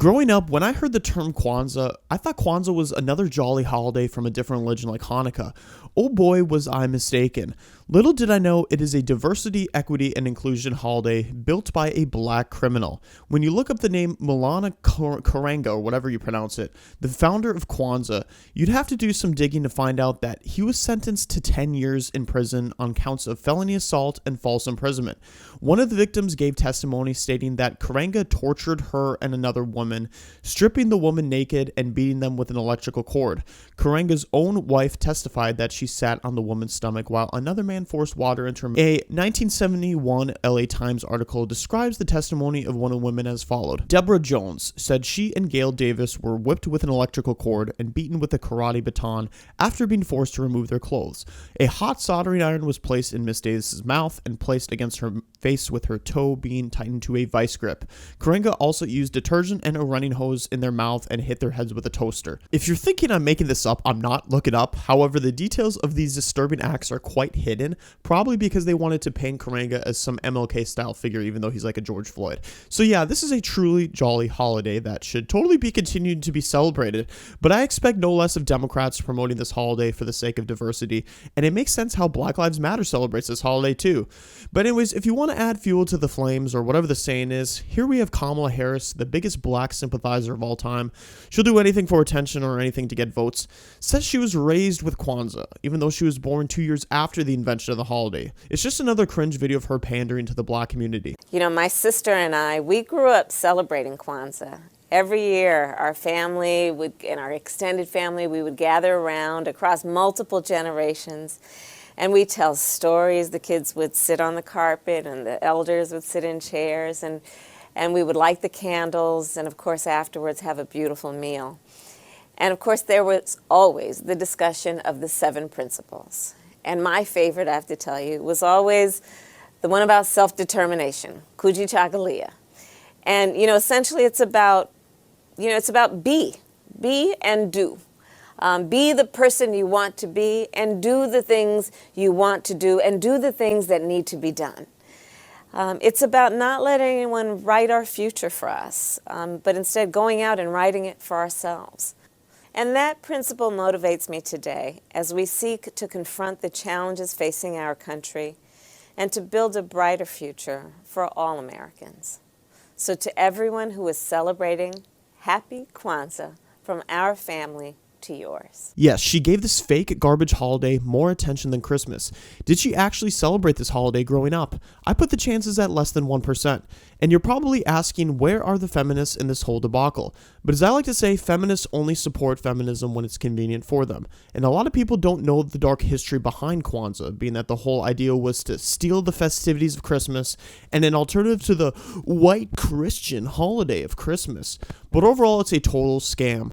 Growing up, when I heard the term Kwanzaa, I thought Kwanzaa was another jolly holiday from a different religion like Hanukkah. Oh boy, was I mistaken. Little did I know it is a diversity, equity, and inclusion holiday built by a black criminal. When you look up the name Milana Karanga, or whatever you pronounce it, the founder of Kwanzaa, you'd have to do some digging to find out that he was sentenced to 10 years in prison on counts of felony assault and false imprisonment. One of the victims gave testimony stating that Karanga tortured her and another woman, stripping the woman naked and beating them with an electrical cord. Karanga's own wife testified that she sat on the woman's stomach while another man forced water into her mouth. A 1971 LA Times article describes the testimony of one of the women as followed. Deborah Jones said she and Gail Davis were whipped with an electrical cord and beaten with a karate baton after being forced to remove their clothes. A hot soldering iron was placed in Miss Davis's mouth and placed against her face with her toe being tightened to a vice grip. Karanga also used detergent and a running hose in their mouth and hit their heads with a toaster. If you're thinking I'm making this up, I'm not. Look it up. However, the details of these disturbing acts are quite hidden, probably because they wanted to paint Karanga as some MLK style figure, even though he's like a George Floyd. So yeah, this is a truly jolly holiday that should totally be continued to be celebrated, but I expect no less of Democrats promoting this holiday for the sake of diversity, and it makes sense how Black Lives Matter celebrates this holiday too. But anyways, if you want to add fuel to the flames, or whatever the saying is, here we have Kamala Harris, the biggest black sympathizer of all time. She'll do anything for attention or anything to get votes. Says she was raised with Kwanzaa, even though she was born 2 years after the invention of the holiday. It's just another cringe video of her pandering to the black community. You know, my sister and I, we grew up celebrating Kwanzaa. Every year, our family and our extended family, we would gather around across multiple generations, and we'd tell stories. The kids would sit on the carpet, and the elders would sit in chairs, and we would light the candles, and of course afterwards have a beautiful meal. And of course there was always the discussion of the 7 principles. And my favorite, I have to tell you, was always the one about self-determination, Kujichagulia. And, you know, essentially it's about be and do. Be the person you want to be and do the things you want to do and do the things that need to be done. It's about not letting anyone write our future for us, but instead going out and writing it for ourselves. And that principle motivates me today as we seek to confront the challenges facing our country and to build a brighter future for all Americans. So to everyone who is celebrating, happy Kwanzaa from our family to yours. Yes, she gave this fake garbage holiday more attention than Christmas. Did she actually celebrate this holiday growing up? I put the chances at less than 1%. And you're probably asking, where are the feminists in this whole debacle? But as I like to say, feminists only support feminism when it's convenient for them. And a lot of people don't know the dark history behind Kwanzaa, being that the whole idea was to steal the festivities of Christmas and an alternative to the white Christian holiday of Christmas. But overall, it's a total scam.